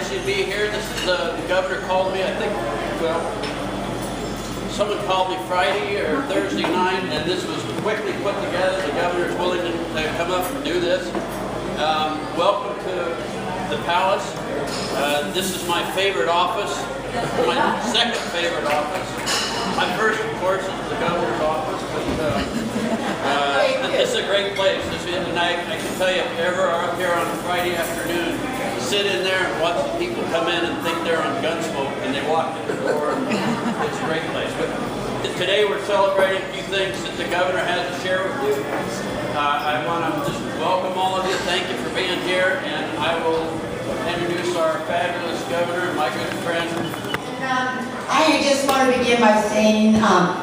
nice to be here. This is the governor called me, I think, well, someone called me Friday or Thursday night, and this was quickly put together. The governor's willing to come up and do this. Welcome to the palace. This is my favorite office, my second favorite office. My first, of course, is the governor's office, but it's a great place. And I can tell you, if you ever are up here on a Friday afternoon, sit in there and watch the people come in and think they're on Gunsmoke, and they walk in the door, and it's a great place. But today we're celebrating a few things that the governor has to share with you. I want to just welcome all of you. Thank you for being here, and I will introduce our fabulous governor and my good friend. I just want to begin by saying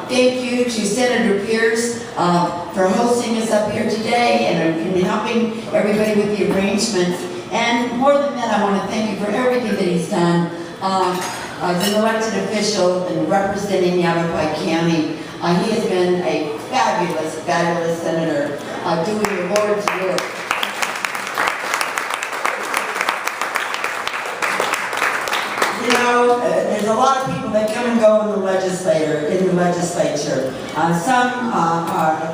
thank you to Senator Pierce for hosting us up here today and helping everybody with the arrangements. And more than that, I want to thank you for everything that he's done as an elected official and representing Yavapai County. He has been a fabulous, fabulous senator doing the Lord's work. You know, there's a lot of people that come and go in the legislature. Some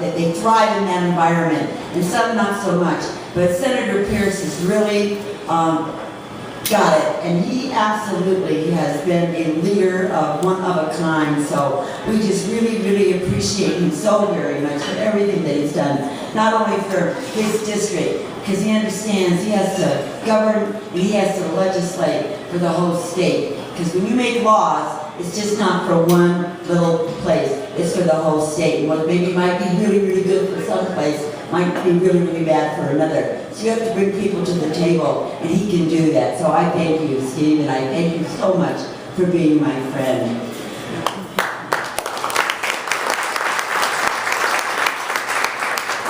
they thrive in that environment, and some not so much. But Senator Pierce has really got it, and he absolutely has been a leader of one of a kind. So we just really, really appreciate him so very much for everything that he's done, not only for his district, because he understands he has to govern and he has to legislate for the whole state. Because when you make laws, it's just not for one little place, it's for the whole state. And what maybe might be really, really good for some place might be really, really bad for another. So you have to bring people to the table, and he can do that. So I thank you, Steve, and I thank you so much for being my friend.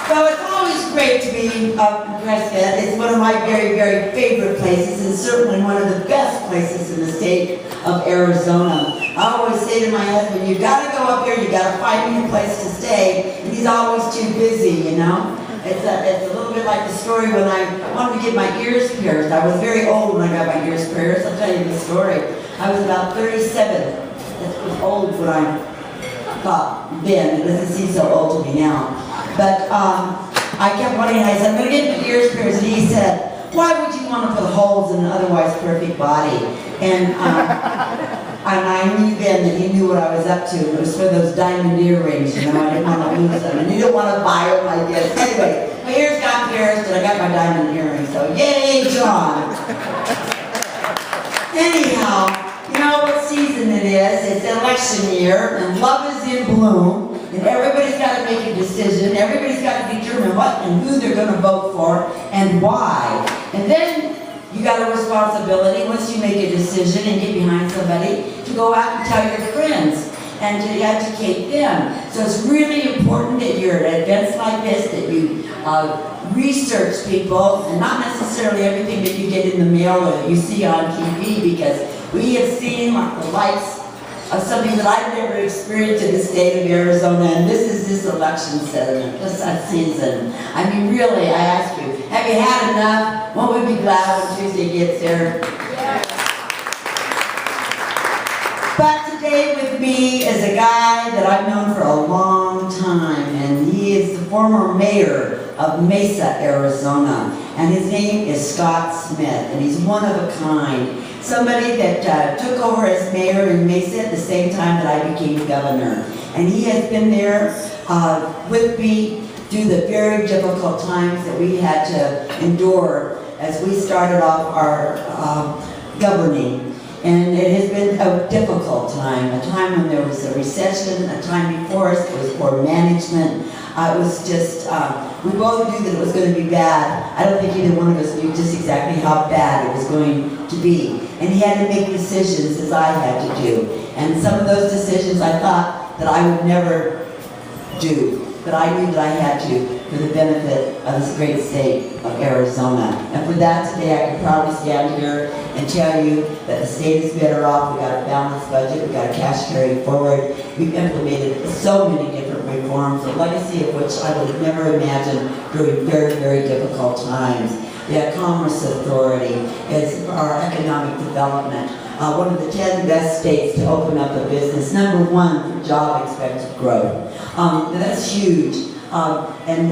Well, it's always great to be up in Prescott. It's one of my very, very favorite places, and certainly one of the best places in the state of Arizona. I always say to my husband, you've got to go up here, you've got to find me a place to stay, and he's always too busy, you know? It's a little bit like the story when I wanted to get my ears pierced. I was very old when I got my ears pierced. I'll tell you the story. I was about 37. That was old when I thought then. It doesn't seem so old to me now. But I kept wanting, and I said, I'm going to get my ears pierced. And he said, why would you want to put holes in an otherwise perfect body? And I knew then that he knew what I was up to. It was for those diamond earrings, you know. I didn't want to lose them. And he didn't want to buy them like this. Anyway, my ears got pierced and I got my diamond earrings. So yay, John. Anyhow, you know what season it is. It's election year and love is in bloom. And everybody's got to make a decision. Everybody's got to determine what and who they're going to vote for and why. And then you got a responsibility, once you make a decision and get behind somebody, to go out and tell your friends and to educate them. So it's really important that you're at events like this, that you research people, and not necessarily everything that you get in the mail or that you see on TV, because we have seen the likes of something that I've never experienced in the state of Arizona, and this is this election season. I mean, really, I ask you, have you had enough? Won't we be glad when Tuesday gets here? Yeah. But today with me is a guy that I've known for a long time, and he is the former mayor of Mesa, Arizona, and his name is Scott Smith, and he's one of a kind. Somebody that took over as mayor in Mesa at the same time that I became governor. And he has been there with me through the very difficult times that we had to endure as we started off our governing. And it has been a difficult time, a time when there was a recession, a time before us, it was poor management. It was just, we both knew that it was going to be bad. I don't think either one of us knew just exactly how bad it was going to be. And he had to make decisions as I had to do. And some of those decisions I thought that I would never do. But I knew that I had to for the benefit of this great state of Arizona. And for that, today I can proudly stand here and tell you that the state is better off. We've got a balanced budget, we've got a cash carry forward. We've implemented so many different reforms, the legacy of which I would have never imagined during very, very difficult times. the Commerce Authority, is our economic development. One of the 10 best states to open up a business. Number 1 for job expected growth. That's huge. And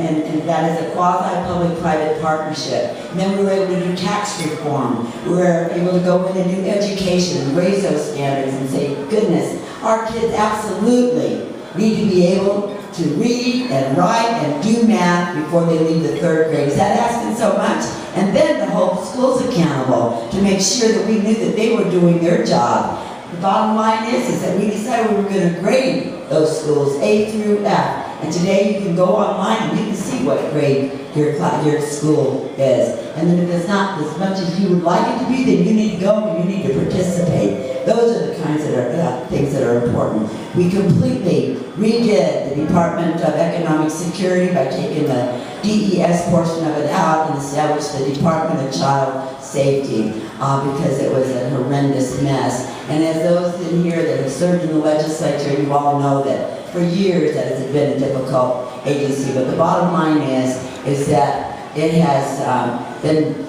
that is a quasi-public-private partnership. And then we were able to do tax reform. We were able to go in and do education and raise those standards and say, goodness, our kids absolutely need to be able to read and write and do math before they leave the 3rd grade. Is that asking so much? And then to hold schools accountable to make sure that we knew that they were doing their job. The bottom line is that we decided we were going to grade those schools A through F. And today you can go online and you can see what grade your school is. And then if it's not as much as you would like it to be, then you need to go and you need to participate. Those are the kinds of things that are important. We completely redid the Department of Economic Security by taking the DES portion of it out and established the Department of Child Safety because it was a horrendous mess. And as those in here that have served in the legislature, you all know that for years that has been a difficult agency. But the bottom line is that it has been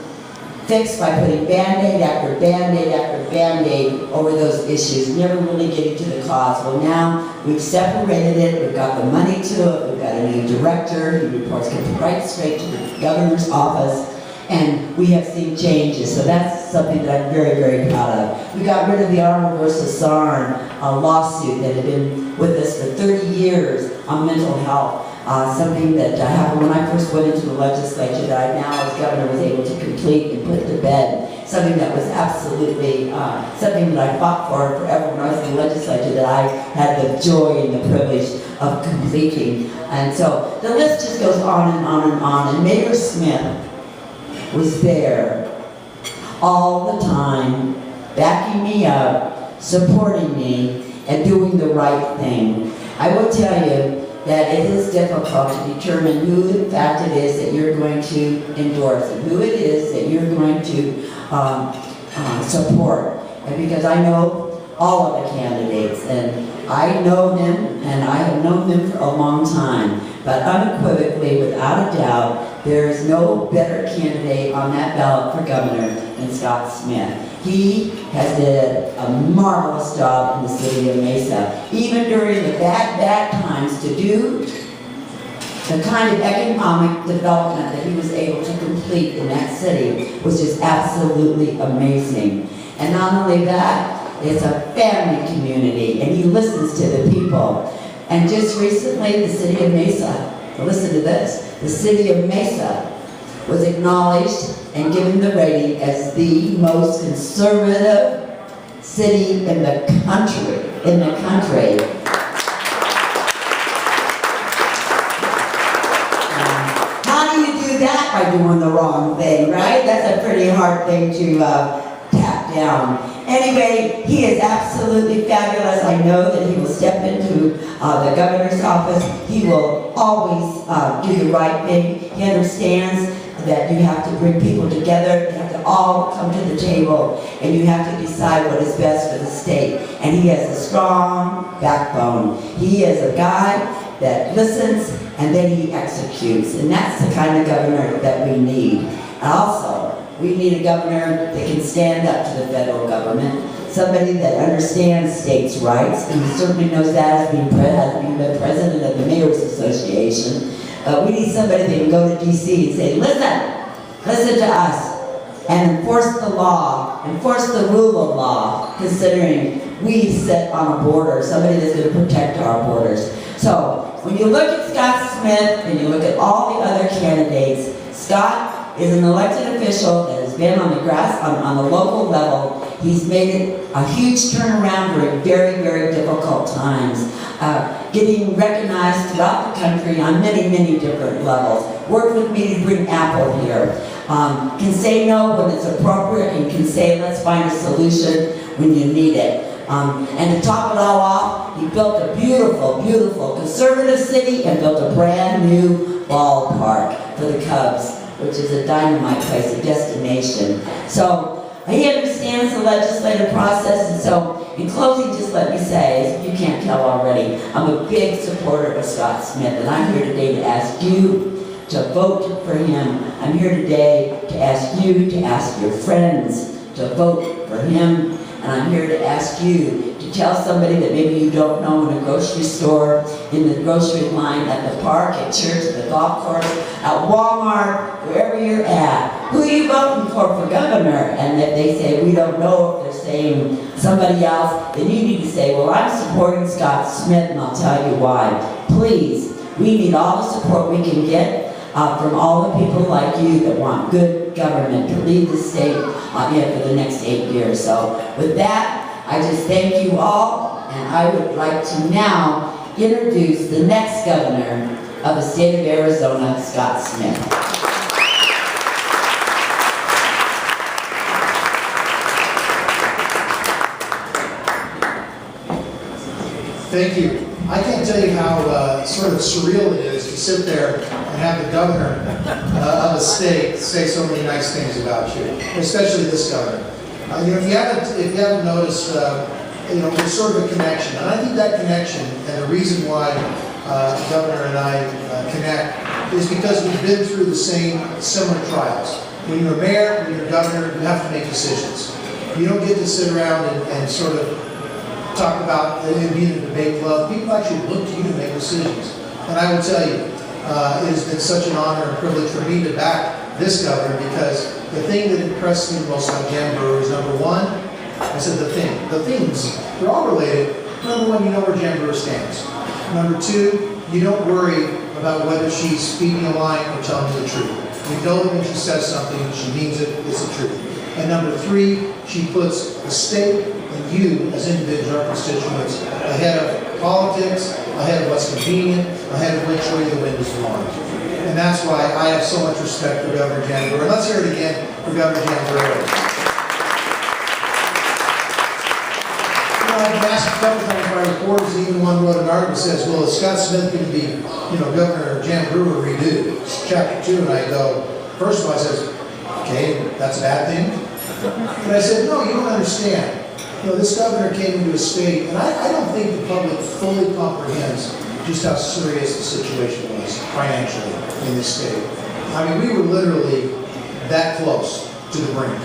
fixed by putting Band-Aid after Band-Aid after Band-Aid over those issues, never really getting to the cause. Well, now we've separated it, we've got the money to it, we've got a new director, he reports right straight to the governor's office, and we have seen changes. So that's something that I'm very, very proud of. We got rid of the Arnold versus Sarn lawsuit that had been with us for 30 years on mental health. Something that happened when I first went into the legislature that I now as governor was able to complete and put to bed. Something that was absolutely, something that I fought for forever when I was in the legislature, that I had the joy and the privilege of completing. And so the list just goes on and on and on. And Mayor Smith was there all the time, backing me up, supporting me, and doing the right thing. I will tell you that it is difficult to determine who in fact it is that you're going to endorse and who it is that you're going to support. And because I know all of the candidates, and I know them, and I have known them for a long time, but unequivocally, without a doubt, there is no better candidate on that ballot for governor than Scott Smith. He has did a marvelous job in the city of Mesa, even during the bad times, to do the kind of economic development that he was able to complete in that city was just absolutely amazing. And not only that, it's a family community, and he listens to the people. And just recently, the city of Mesa, listen to this, the city of Mesa was acknowledged and given the rating as the most conservative city in the country. How do you do that? By doing the wrong thing, right? That's a pretty hard thing to tap down. Anyway, he is absolutely fabulous. I know that he will step into the governor's office. He will always do the right thing. He understands that you have to bring people together, you have to all come to the table, and you have to decide what is best for the state. And he has a strong backbone. He is a guy that listens and then he executes. And that's the kind of governor that we need. And also, we need a governor that can stand up to the federal government, somebody that understands states' rights, and he certainly knows that as being the president of the Mayor's Association. We need somebody that can go to D.C. and say, listen to us, and enforce the law, enforce the rule of law, considering we sit on a border, somebody that's going to protect our borders. So, when you look at Scott Smith, and you look at all the other candidates, Scott is an elected official that has been on the on the local level. He's made it a huge turnaround during very, very difficult times. Getting recognized throughout the country on many, many different levels. Worked with me to bring Apple here. Can say no when it's appropriate, and can say let's find a solution when you need it. And to top it all off, he built a beautiful, beautiful conservative city and built a brand new ballpark for the Cubs, which is a dynamite place, a destination. So he understands the legislative process, and so in closing, just let me say, if you can't tell already, I'm a big supporter of Scott Smith, and I'm here today to ask you to vote for him. I'm here today to ask you to ask your friends to vote for him. And I'm here to ask you to tell somebody that maybe you don't know in a grocery store, in the grocery line, at the park, at church, at the golf course, at Walmart, wherever you're at, who are you voting for governor? And if they say, we don't know, if they're saying somebody else, then you need to say, well, I'm supporting Scott Smith, and I'll tell you why. Please, we need all the support we can get from all the people like you that want good government to lead the state for the next 8 years. So with that, I just thank you all, and I would like to now introduce the next governor of the state of Arizona, Scott Smith. Thank you. I can't tell you how sort of surreal it is to sit there and have the governor of a state say so many nice things about you, especially this governor. If you haven't noticed, there's sort of a connection, and I think that connection and the reason why the governor and I connect is because we've been through the similar trials. When you're mayor, when you're governor, you have to make decisions. You don't get to sit around and sort of talk about being in a debate club. People actually look to you to make decisions. And I will tell you, it has been such an honor and privilege for me to back this governor, because the thing that impressed me most about Jan Brewer is, number one, I said the things, they're all related. Number one, you know where Jan Brewer stands. Number two, you don't worry about whether she's speaking a lie or telling you the truth. You know that when she says something, she means it, it's the truth. And number three, she puts the state and you as individuals, our constituents, ahead of politics, ahead of what's convenient, ahead of which way the wind is blowing. And that's why I have so much respect for Governor Jan Brewer. Let's hear it again for Governor Jan Brewer. I've been asked a couple times by reporters, even one wrote an article that says, well, is Scott Smith going to be, Governor Jan Brewer redo Chapter 2? And I go, first of all, I says, okay, that's a bad thing. But I said, no, you don't understand. This governor came into a state, and I don't think the public fully comprehends just how serious the situation was financially in this state. I mean, we were literally that close to the brink.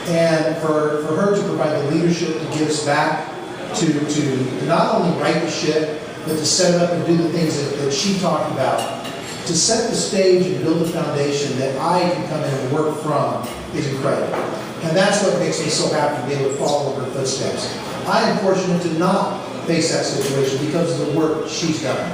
And for her to provide the leadership to get us back, to not only right the ship, but to set up and do the things that she talked about, to set the stage and build a foundation that I can come in and work from is incredible. And that's what makes me so happy to be able to follow in her footsteps. I am fortunate to not face that situation because of the work she's done.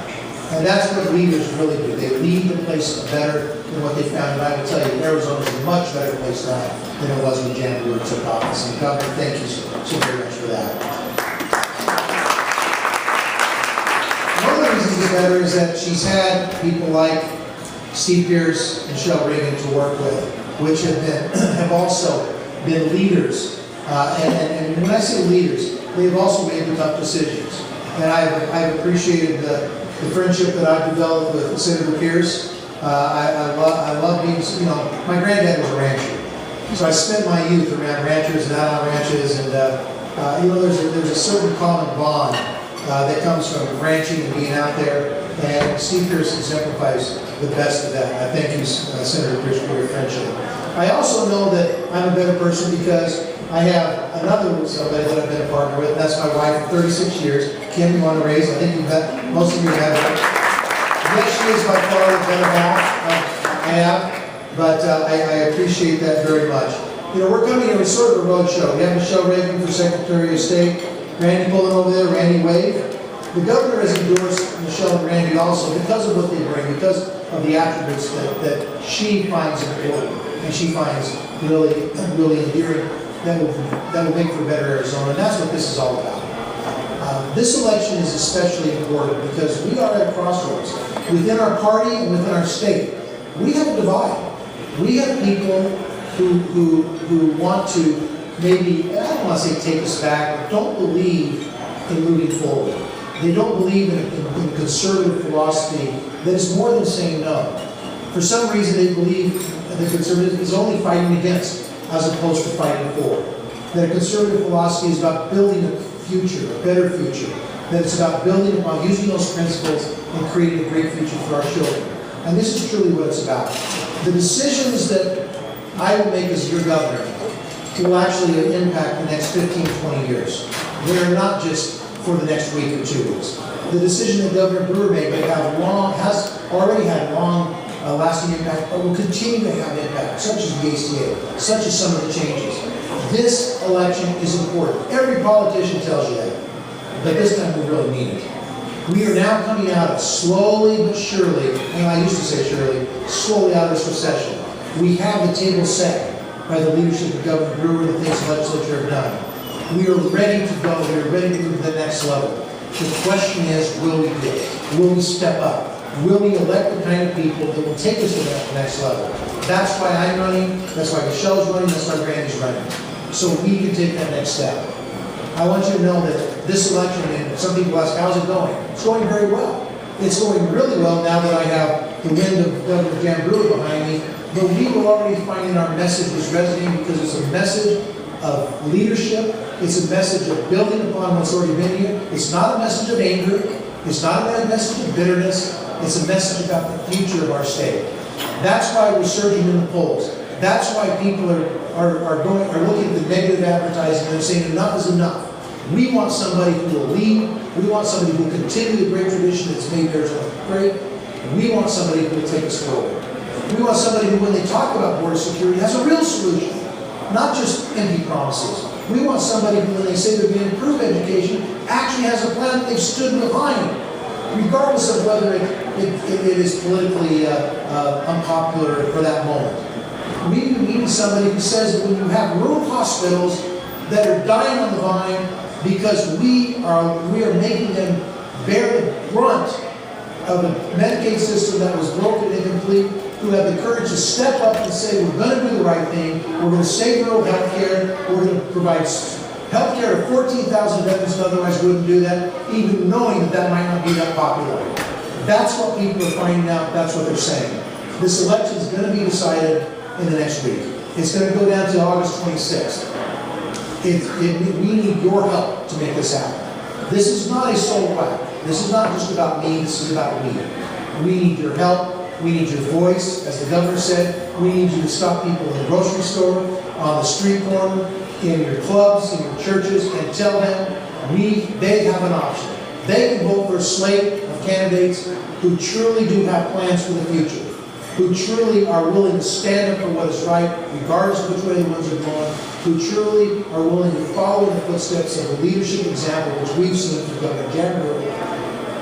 And that's what leaders really do. They lead the place better than what they found. And I will tell you, Arizona is a much better place now than it was when Jan Brewer took office. And Governor, thank you so very much for that. One of the reasons it's better is that she's had people like Steve Pierce and Shel Reagan to work with, which have also been leaders. And when I say leaders, they've also made the tough decisions. And I've appreciated the friendship that I've developed with Senator Pierce. I love being, my granddad was a rancher. So I spent my youth around ranchers and out on ranches. And, there's a certain common bond that comes from ranching and being out there. And Steve Pierce exemplifies the best of that. I thank you, Senator Pierce, for your friendship. I also know that I'm a better person because I have another somebody that I've been a partner with, and that's my wife for 36 years. Kim, you want to raise? I think you've met, most of you have her. Yes, she is by far the better half I have, but I appreciate that very much. We're coming here with sort of a road show. We have Michelle Reagan for Secretary of State, Randy pulling over there, Randy wave. The governor has endorsed Michelle and Randy also because of what they bring, because of the attributes that she finds important and she finds really, really endearing that will make for a better Arizona. And that's what this is all about. This election is especially important because we are at a crossroads. Within our party and within our state, we have a divide. We have people who want to maybe, I don't want to say take us back, but don't believe in moving forward. They don't believe in a conservative philosophy that is more than saying no. For some reason, they believe the conservative is only fighting against as opposed to fighting for. That a conservative philosophy is about building a future, a better future. That it's about building upon using those principles and creating a great future for our children. and this is truly what it's about. The decisions that I will make as your governor will actually impact the next 15, 20 years. They are not just for the next week or 2 weeks. The decision that Governor Brewer made has already had long lasting impact, but will continue to have impact, such as the ACA, such as some of the changes. This election is important. Every politician tells you that, but this time we really mean it. We are now coming out of slowly but surely, and I used to say surely, slowly out of this recession. We have the table set by the leadership of Governor Brewer and the things the legislature have done. We are ready to go. We are ready to move to the next level. The question is, will we do it? Will we step up? Will we elect the kind of people that will take us to that next level? That's why I'm running. That's why Michelle's running. That's why Randy's running. So we can take that next step. I want you to know that this election, and some people ask, how's it going? It's going very well. It's going really well now that I have the wind of Governor Jan Brewer behind me. But we were already finding our message was resonating because it's a message of leadership. It's a message of building upon what's already been here. It's not a message of anger. It's not a message of bitterness. It's a message about the future of our state. That's why we're surging in the polls. That's why people are looking at the negative advertising and they're saying enough is enough. We want somebody who will lead. We want somebody who will continue the great tradition that's made Arizona great. We want somebody who will take us forward. We want somebody who, when they talk about border security, has a real solution, not just empty promises. We want somebody who, when they say they're going to improve education, actually has a plan that they've stood behind, regardless of whether it is politically unpopular for that moment. We need somebody who says that when you have rural hospitals that are dying on the vine because we are making them bear the brunt of a Medicaid system that was broken and incomplete, who have the courage to step up and say, we're going to do the right thing, we're going to save rural health care, we're going to provide health care to 14,000 veterans who otherwise wouldn't do that, even knowing that that might not be that popular. That's what people are finding out, that's what they're saying. This election is going to be decided in the next week. It's going to go down to August 26th. We need your help to make this happen. This is not a solo act. This is not just about me, this is about we. We need your help. We need your voice, as the governor said. We need you to stop people in the grocery store, on the street corner, in your clubs, in your churches, and tell them they have an option. They can vote for a slate of candidates who truly do have plans for the future, who truly are willing to stand up for what is right, regardless of which way the winds are blowing, who truly are willing to follow in the footsteps of the leadership example which we've seen from Governor Jan Brewer,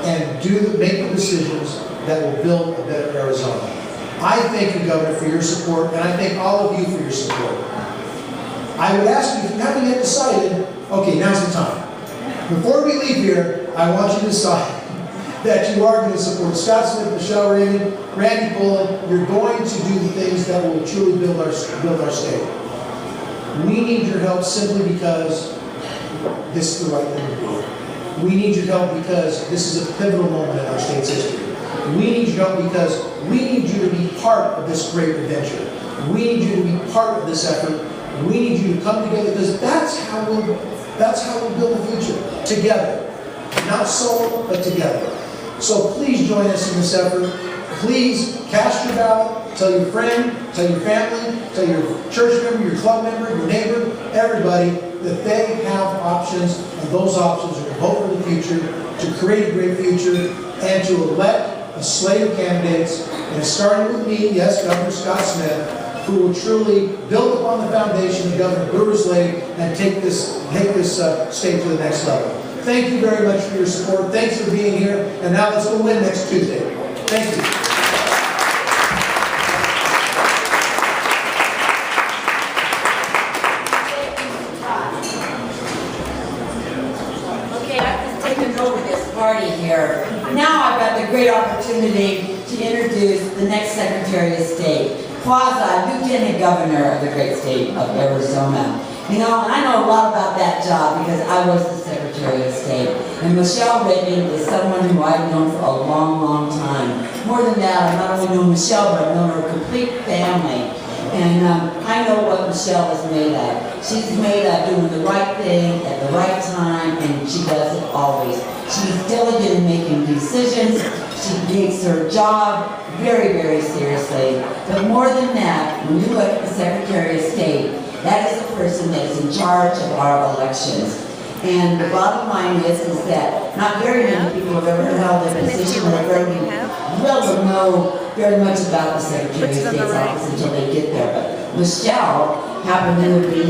and make the decisions that will build a better Arizona. I thank you, Governor, for your support, and I thank all of you for your support. I would ask you, if you haven't yet decided, okay, now's the time. Before we leave here, I want you to decide that you are going to support Scott Smith, Michelle Reagan, Randy Pullen. You're going to do the things that will truly build our state. We need your help simply because this is the right thing to do. We need your help because this is a pivotal moment in our state's history. We need your help because we need you to be part of this great adventure. We need you to be part of this effort. We need you to come together because that's how we'll build the future. Together. Not solo, but together. So please join us in this effort. Please cast your ballot. Tell your friend, tell your family, tell your church member, your club member, your neighbor, everybody that they have options, and those options are to vote for the future, to create a great future, and to elect a slate of candidates, and starting with me, yes, Governor Scott Smith, who will truly build upon the foundation that Governor Brewer's laid and take this state to the next level. Thank you very much for your support. Thanks for being here. And now let's go win next Tuesday. Thank you. Okay, I've just taken over this party here. Now I've got the great opportunity to introduce the next Secretary of State, Lieutenant Governor of the great state of Arizona. You know, and I know a lot about that job because I was the Secretary of State. And Michelle Reagan is someone who I've known for a long, long time. More than that, I've not only known Michelle, but I've known her complete family. And I know what Michelle is made of. She's made of doing the right thing at the right time, and she does it always. She's diligent in making decisions. She takes her job very, very seriously. But more than that, when you look at the Secretary of State, that is the person that is in charge of our elections. And the bottom line is that not very many people have ever held a position that really know very much about the Secretary of State's office until they get there. But Michelle happened to be,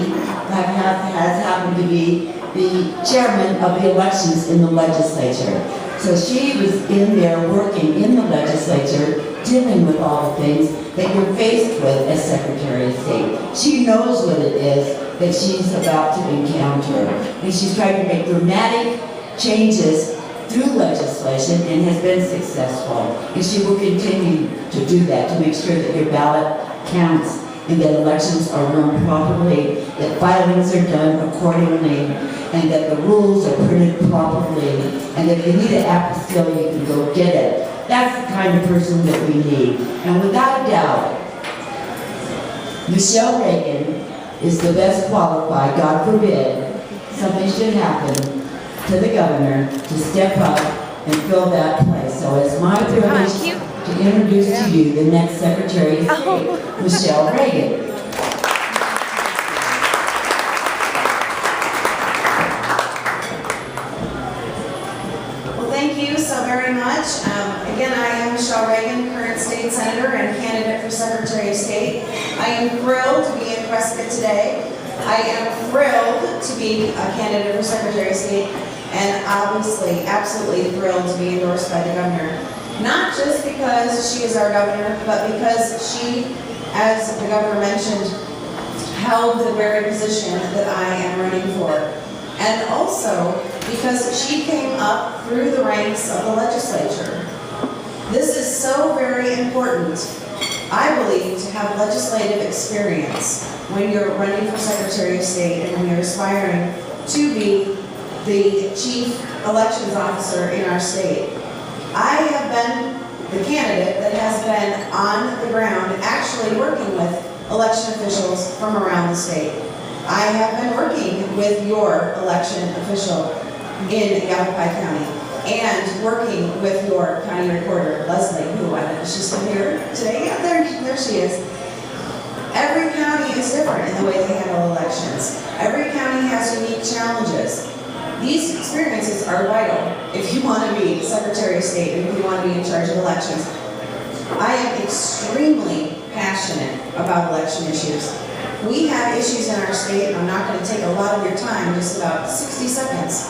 has happened to be the chairman of the elections in the legislature. So she was in there working in the legislature, dealing with all the things that you're faced with as Secretary of State. She knows what it is that she's about to encounter. And she's tried to make dramatic changes through legislation and has been successful. And she will continue to do that, to make sure that your ballot counts and that elections are run properly, that filings are done accordingly, and that the rules are printed properly, and that if you need an apostille, you can go get it. That's the kind of person that we need. And without a doubt, Michelle Reagan is the best qualified, God forbid, something should happen to the governor to step up and fill that place. So it's my privilege to introduce to you the next Secretary of State, Michelle Reagan. Well, thank you so very much. Again, I am Michelle Reagan, current state senator and candidate for Secretary of State. I am thrilled to be in Prescott today. I am thrilled to be a candidate for Secretary of State, and obviously, absolutely thrilled to be endorsed by the governor. Not just because she is our governor, but because she, as the governor mentioned, held the very position that I am running for. And also because she came up through the ranks of the legislature. This is so very important, I believe, to have legislative experience when you're running for Secretary of State and when you're aspiring to be the chief elections officer in our state. I have been the candidate that has been on the ground actually working with election officials from around the state. I have been working with your election official in Yavapai County and working with your county recorder, Leslie, who I don't know if she's still here today. Yeah, there she is. Every county is different in the way they handle elections. Every county has unique challenges. These experiences are vital if you want to be Secretary of State and if you want to be in charge of elections. I am extremely passionate about election issues. We have issues in our state, and I'm not going to take a lot of your time, just about 60 seconds.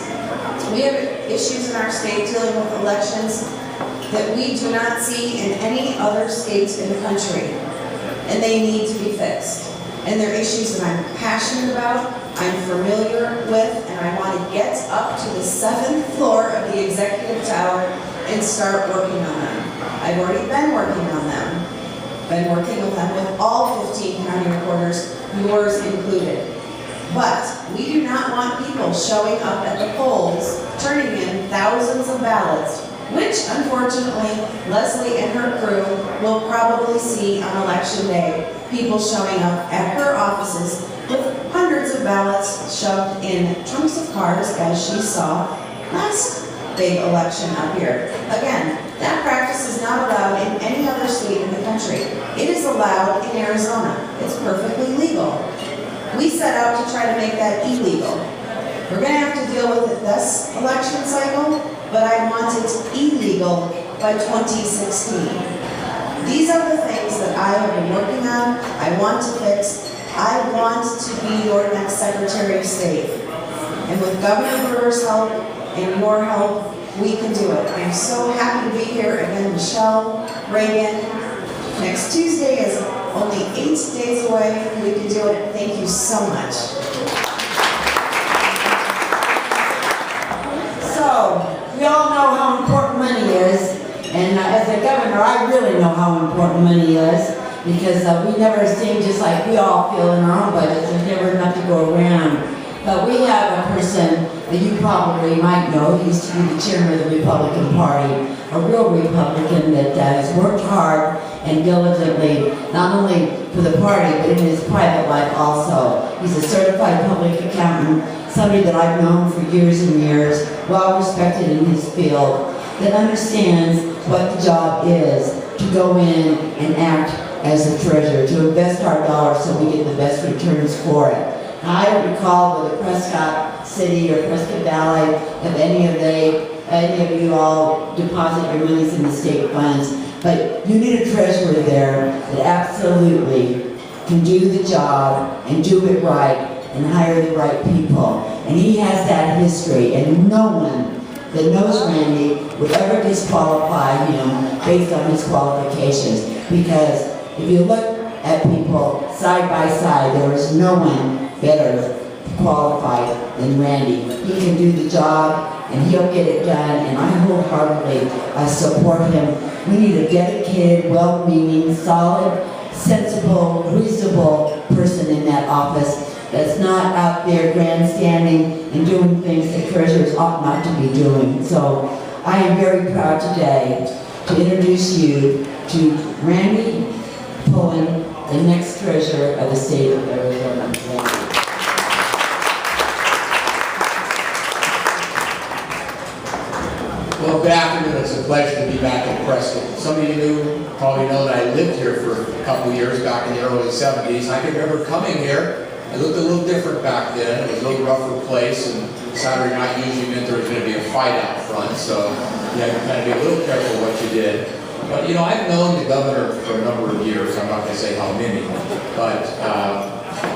We have issues in our state dealing with elections that we do not see in any other states in the country, and they need to be fixed. And they're issues that I'm passionate about, I'm familiar with, and I want to get up to the 7th floor of the executive tower and start working on them. I've already been working on them. Been working with them with all 15 county recorders, yours included. But we do not want people showing up at the polls, turning in thousands of ballots, which unfortunately Leslie and her crew will probably see on election day. People showing up at her offices with hundreds of ballots shoved in trunks of cars, as she saw last big election up here. Again, that practice is not allowed in any other state in the country. It is allowed in Arizona. It's perfectly legal. We set out to try to make that illegal. We're going to have to deal with it this election cycle, but I want it illegal by 2016. These are the things that I have been working on, I want to fix. I want to be your next Secretary of State. And with Governor Brewer's help and your help, we can do it. I'm so happy to be here. Again, Michelle Reagan. Next Tuesday is only 8 days away. We can do it. Thank you so much. So, we all know how important money is. And as a governor, I really know how important money is, because we never seem just like we all feel in our own budgets. There's never enough to go around. But we have a person that you probably might know. He used to be the chairman of the Republican Party, a real Republican that has worked hard and diligently, not only for the party, but in his private life also. He's a certified public accountant, somebody that I've known for years and years, well respected in his field, that understands what the job is to go in and act as the treasurer, to invest our dollars so we get the best returns for it. Now, I don't recall whether Prescott City or Prescott Valley have any of you all deposit your monies in the state funds, but you need a treasurer there that absolutely can do the job and do it right and hire the right people. And he has that history, and no one that knows Randy would ever disqualify him based on his qualifications. Because if you look at people side by side, there is no one better qualified than Randy. He can do the job and he'll get it done, and I wholeheartedly support him. We need a dedicated, well-meaning, solid, sensible, reasonable person in that office that's not out there grandstanding and doing things that treasurers ought not to be doing. So I am very proud today to introduce you to Randy Pullen, the next treasurer of the state of Arizona. Thank you. Well, good afternoon. It's a pleasure to be back in Prescott. Some of you probably know that I lived here for a couple of years back in the early 70s. I can remember coming here. It looked a little different back then. It was a little rougher place, and Saturday night usually meant there was going to be a fight out front, so you had to kind of be a little careful what you did. But, you know, I've known the governor for a number of years. I'm not going to say how many, but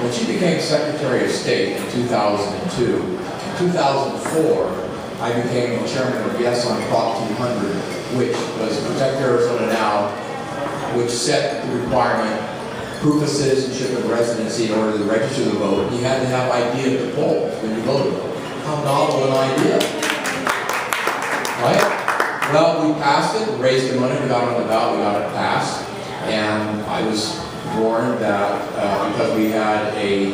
when she became Secretary of State in 2002, in 2004, I became chairman of Yes on Prop 200, which was Protect Arizona Now, which set the requirement, proof of citizenship and residency in order to register the vote. You had to have ID at the poll when you voted. How novel an idea, right? Well, we passed it, we raised the money, we got on the ballot, we got it passed, and I was warned that because we had a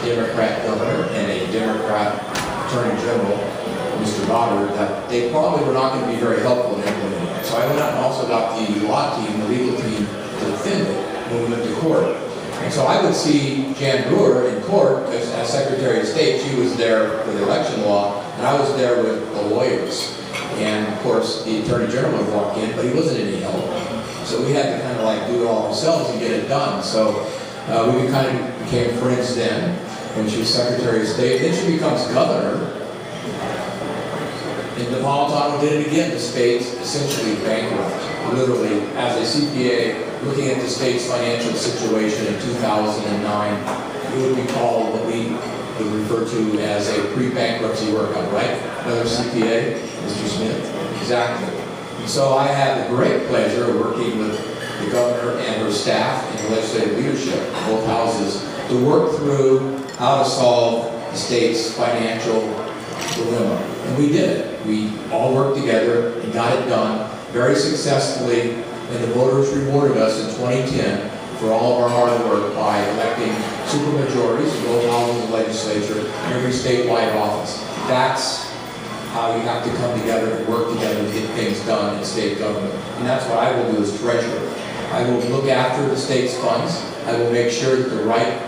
Democrat governor and a Democrat Attorney General, Mr. Goddard, that they probably were not going to be very helpful in implementing it. So I went out and also got the law team, the legal team, to defend it when we went to court. And so I would see Jan Brewer in court as Secretary of State. She was there for the election law, and I was there with the lawyers. And of course, the Attorney General would walk in, but he wasn't any help. So we had to kind of like do it all ourselves and get it done. So we kind of became friends then when she was Secretary of State. Then she becomes governor. And Napolitano did it again. The state's essentially bankrupt, literally, as a CPA, looking at the state's financial situation in 2009. It would be called what we would refer to as a pre-bankruptcy workup, right? Another CPA, Mr. Smith? Exactly. And so I had the great pleasure of working with the governor and her staff and the legislative leadership of both houses to work through how to solve the state's financial dilemma. And we did it. We all worked together and got it done very successfully, and the voters rewarded us in 2010 for all of our hard work by electing supermajorities in both houses of the legislature in every statewide office. That's how you have to come together and work together to get things done in state government. And that's what I will do as treasurer. I will look after the state's funds. I will make sure that the right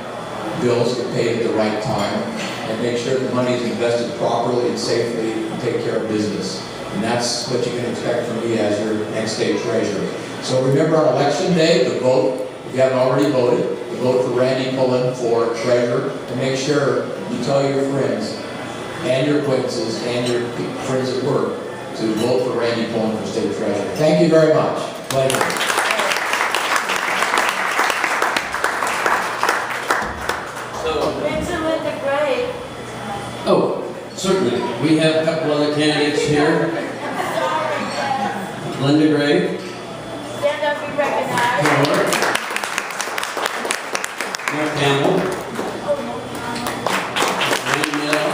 bills get paid at the right time, and make sure that money is invested properly and safely and take care of business. And that's what you can expect from me as your next state treasurer. So remember on election day, the vote, if you haven't already voted, the vote for Randy Pullen for treasurer, and make sure you tell your friends and your acquaintances and your friends at work to vote for Randy Pullen for state treasurer. Thank you very much. Pleasure. Oh, certainly. We have a couple other candidates here. Linda Gray. Stand up, be recognized. Mark Campbell. Randy Mill.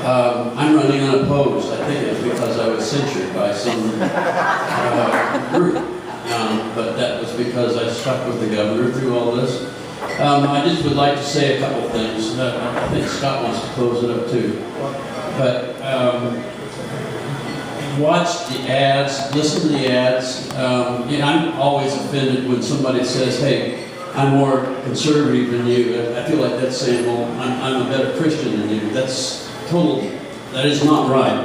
I'm running unopposed. I think it's because I was censured by some group. But that was because I stuck with the governor through all this. I just would like to say a couple things. I think Scott wants to close it up too. But watch the ads, listen to the ads. I'm always offended when somebody says, hey, I'm more conservative than you. I feel like that's saying, well, I'm a better Christian than you. That's total That is not right.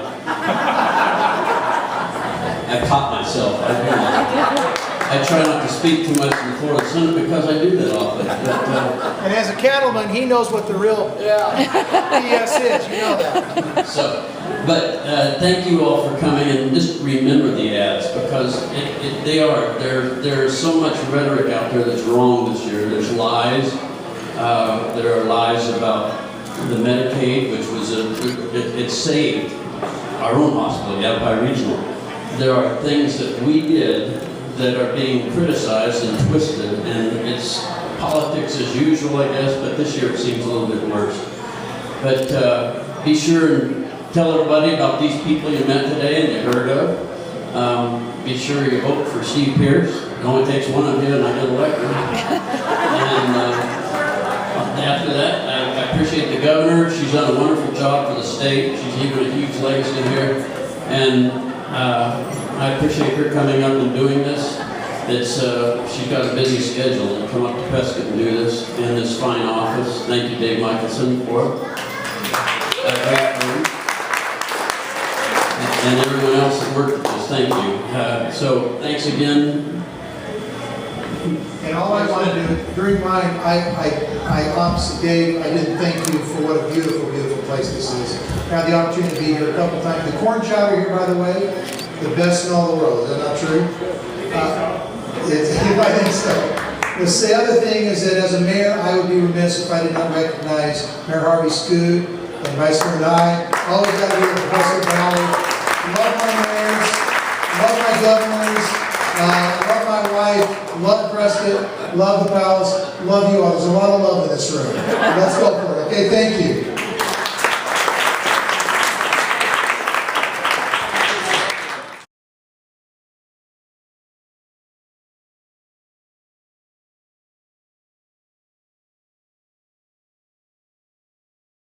I caught myself. I try not to speak too much in the Florida Senate because I do that often. But, And as a cattleman, he knows what the real BS is, you know that. thank you all for coming, and just remember the ads because there's so much rhetoric out there that's wrong this year. There's lies. There are lies about the Medicaid, which was it saved our own hospital, Yavapai Regional. There are things that we did that are being criticized and twisted, and it's politics as usual, I guess, but this year it seems a little bit worse. But be sure and tell everybody about these people you met today and you heard of. Be sure you vote for Steve Pierce. It only takes one of you and I get elected. And after that, I appreciate the governor. She's done a wonderful job for the state. She's leaving a huge legacy here. And I appreciate her coming up and doing this. She's got a busy schedule and come up to Prescott and do this in this fine office. Thank you, Dave Michelson, for it. And everyone else that worked with this, thank you. So thanks again. And all I want to do, during mine, I opposite Dave, I didn't thank you for what a beautiful, beautiful place this is. I had the opportunity to be here a couple times. The corn chowder here, by the way, the best in all the world. Is that not true? I think so. The other thing is that as a mayor, I would be remiss if I did not recognize Mayor Harvey Scoot and Vice Mayor Nye. Always got to be with Professor Valley. Love my mayors, love my governors, love my wife, love Prescott, love the palace, love you all. There's a lot of love in this room. Let's go for it. Okay, thank you.